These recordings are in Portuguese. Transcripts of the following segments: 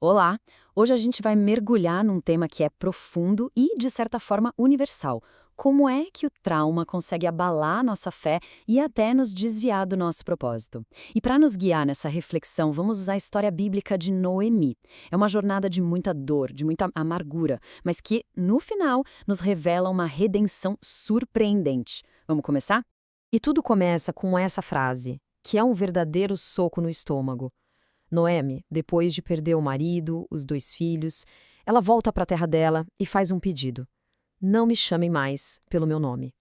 Olá! Hoje a gente vai mergulhar num tema que é profundo e, de certa forma, universal. Como é que o trauma consegue abalar nossa fé e até nos desviar do nosso propósito? E para nos guiar nessa reflexão, vamos usar a história bíblica de Noemi. É uma jornada de muita dor, de muita amargura, mas que, no final, nos revela uma redenção surpreendente. Vamos começar? E tudo começa com essa frase, que é um verdadeiro soco no estômago. Noemi, depois de perder o marido, os 2 filhos, ela volta para a terra dela e faz um pedido. Não me chamem mais pelo meu nome.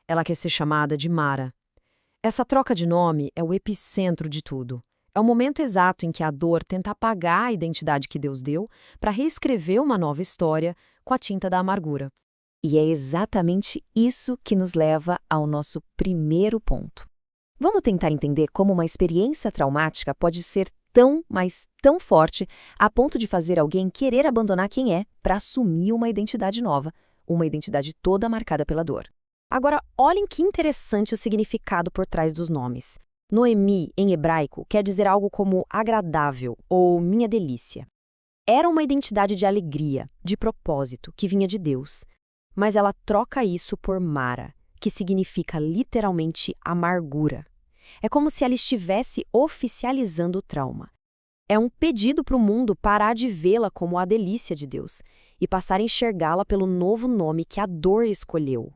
Ela quer ser chamada de Mara. Essa troca de nome é o epicentro de tudo. É o momento exato em que a dor tenta apagar a identidade que Deus deu para reescrever uma nova história com a tinta da amargura. E é exatamente isso que nos leva ao nosso primeiro ponto. Vamos tentar entender como uma experiência traumática pode ser tão, mas tão forte, a ponto de fazer alguém querer abandonar quem é para assumir uma identidade nova, uma identidade toda marcada pela dor. Agora, olhem que interessante o significado por trás dos nomes. Noemi, em hebraico, quer dizer algo como agradável ou minha delícia. Era uma identidade de alegria, de propósito, que vinha de Deus. Mas ela troca isso por Mara, que significa literalmente amargura. É como se ela estivesse oficializando o trauma. É um pedido para o mundo parar de vê-la como a delícia de Deus e passar a enxergá-la pelo novo nome que a dor escolheu.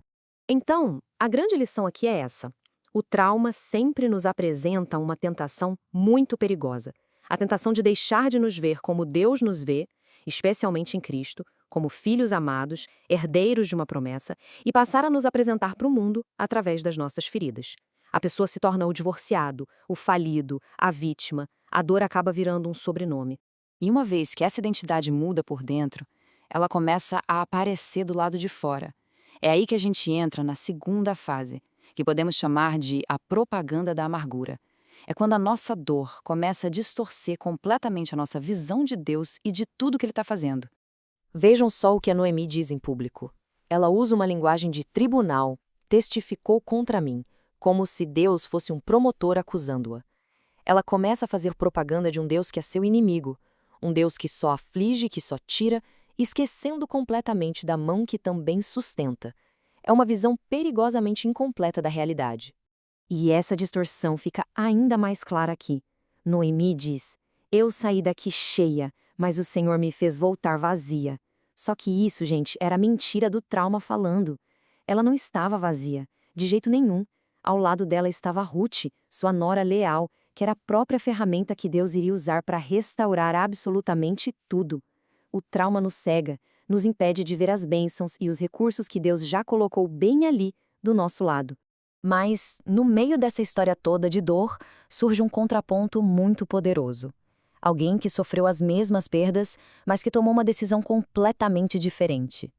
Então, a grande lição aqui é essa. O trauma sempre nos apresenta uma tentação muito perigosa. A tentação de deixar de nos ver como Deus nos vê, especialmente em Cristo, como filhos amados, herdeiros de uma promessa, e passar a nos apresentar para o mundo através das nossas feridas. A pessoa se torna o divorciado, o falido, a vítima. A dor acaba virando um sobrenome. E uma vez que essa identidade muda por dentro, ela começa a aparecer do lado de fora. É aí que a gente entra na segunda fase, que podemos chamar de a propaganda da amargura. É quando a nossa dor começa a distorcer completamente a nossa visão de Deus e de tudo que Ele está fazendo. Vejam só o que a Noemi diz em público. Ela usa uma linguagem de tribunal, testificou contra mim, como se Deus fosse um promotor acusando-a. Ela começa a fazer propaganda de um Deus que é seu inimigo, um Deus que só aflige, que só tira, esquecendo completamente da mão que também sustenta. É uma visão perigosamente incompleta da realidade. E essa distorção fica ainda mais clara aqui. Noemi diz: eu saí daqui cheia, mas o Senhor me fez voltar vazia. Só que isso, gente, era a mentira do trauma falando. Ela não estava vazia, de jeito nenhum. Ao lado dela estava Ruth, sua nora leal, que era a própria ferramenta que Deus iria usar para restaurar absolutamente tudo. O trauma nos cega, nos impede de ver as bênçãos e os recursos que Deus já colocou bem ali, do nosso lado. Mas, no meio dessa história toda de dor, surge um contraponto muito poderoso. Alguém que sofreu as mesmas perdas, mas que tomou uma decisão completamente diferente.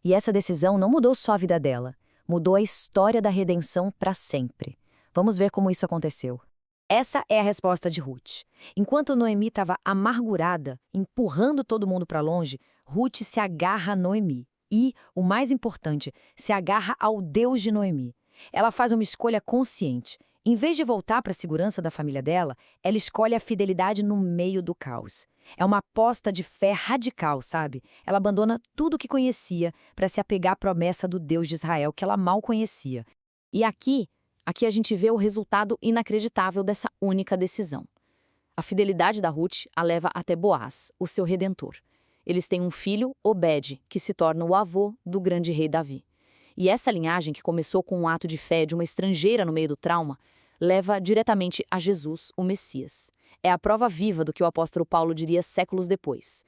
E essa decisão não mudou só a vida dela, mudou a história da redenção para sempre. Vamos ver como isso aconteceu. Essa é a resposta de Ruth. Enquanto Noemi estava amargurada, empurrando todo mundo para longe, Ruth se agarra a Noemi. E, o mais importante, se agarra ao Deus de Noemi. Ela faz uma escolha consciente. Em vez de voltar para a segurança da família dela, ela escolhe a fidelidade no meio do caos. É uma aposta de fé radical, sabe? Ela abandona tudo o que conhecia para se apegar à promessa do Deus de Israel que ela mal conhecia. E aqui a gente vê o resultado inacreditável dessa única decisão. A fidelidade da Ruth a leva até Boaz, o seu redentor. Eles têm um filho, Obed, que se torna o avô do grande rei Davi. E essa linhagem, que começou com um ato de fé de uma estrangeira no meio do trauma, leva diretamente a Jesus, o Messias. É a prova viva do que o apóstolo Paulo diria séculos depois.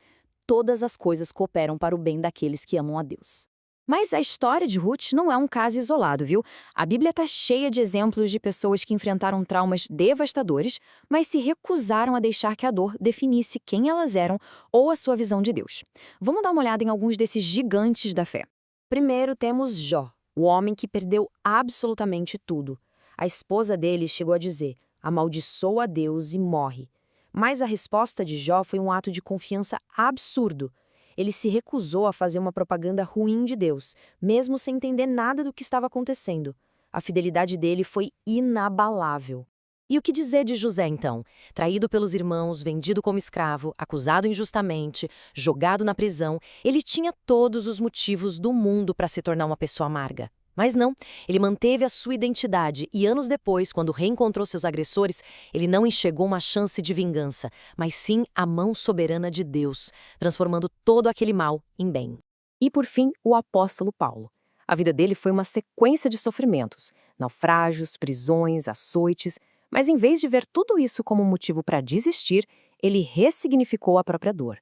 Todas as coisas cooperam para o bem daqueles que amam a Deus. Mas a história de Ruth não é um caso isolado, viu? A Bíblia está cheia de exemplos de pessoas que enfrentaram traumas devastadores, mas se recusaram a deixar que a dor definisse quem elas eram ou a sua visão de Deus. Vamos dar uma olhada em alguns desses gigantes da fé. Primeiro temos Jó, o homem que perdeu absolutamente tudo. A esposa dele chegou a dizer: amaldiçoa a Deus e morre. Mas a resposta de Jó foi um ato de confiança absurdo. Ele se recusou a fazer uma propaganda ruim de Deus, mesmo sem entender nada do que estava acontecendo. A fidelidade dele foi inabalável. E o que dizer de José, então? Traído pelos irmãos, vendido como escravo, acusado injustamente, jogado na prisão, ele tinha todos os motivos do mundo para se tornar uma pessoa amarga. Mas não, ele manteve a sua identidade e anos depois, quando reencontrou seus agressores, ele não enxergou uma chance de vingança, mas sim a mão soberana de Deus, transformando todo aquele mal em bem. E por fim, o apóstolo Paulo. A vida dele foi uma sequência de sofrimentos, naufrágios, prisões, açoites, mas em vez de ver tudo isso como motivo para desistir, ele ressignificou a própria dor.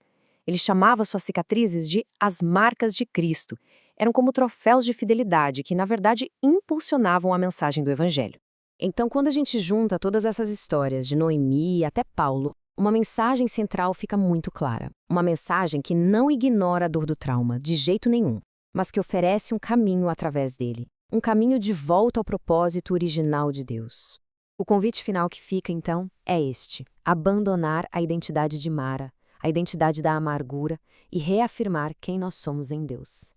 Ele chamava suas cicatrizes de as marcas de Cristo. Eram como troféus de fidelidade que, na verdade, impulsionavam a mensagem do Evangelho. Então, quando a gente junta todas essas histórias de Noemi até Paulo, uma mensagem central fica muito clara. Uma mensagem que não ignora a dor do trauma, de jeito nenhum, mas que oferece um caminho através dele. Um caminho de volta ao propósito original de Deus. O convite final que fica, então, é este: abandonar a identidade de Mara, a identidade da amargura, e reafirmar quem nós somos em Deus.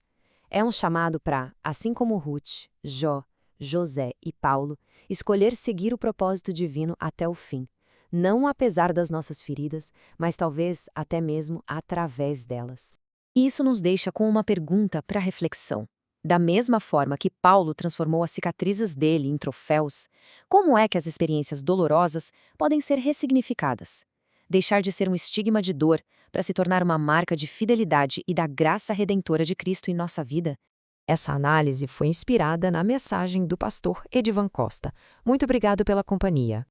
É um chamado para, assim como Ruth, Jó, José e Paulo, escolher seguir o propósito divino até o fim, não apesar das nossas feridas, mas talvez até mesmo através delas. E isso nos deixa com uma pergunta para reflexão. Da mesma forma que Paulo transformou as cicatrizes dele em troféus, como é que as experiências dolorosas podem ser ressignificadas? Deixar de ser um estigma de dor para se tornar uma marca de fidelidade e da graça redentora de Cristo em nossa vida? Essa análise foi inspirada na mensagem do pastor Edivan Costa. Muito obrigado pela companhia.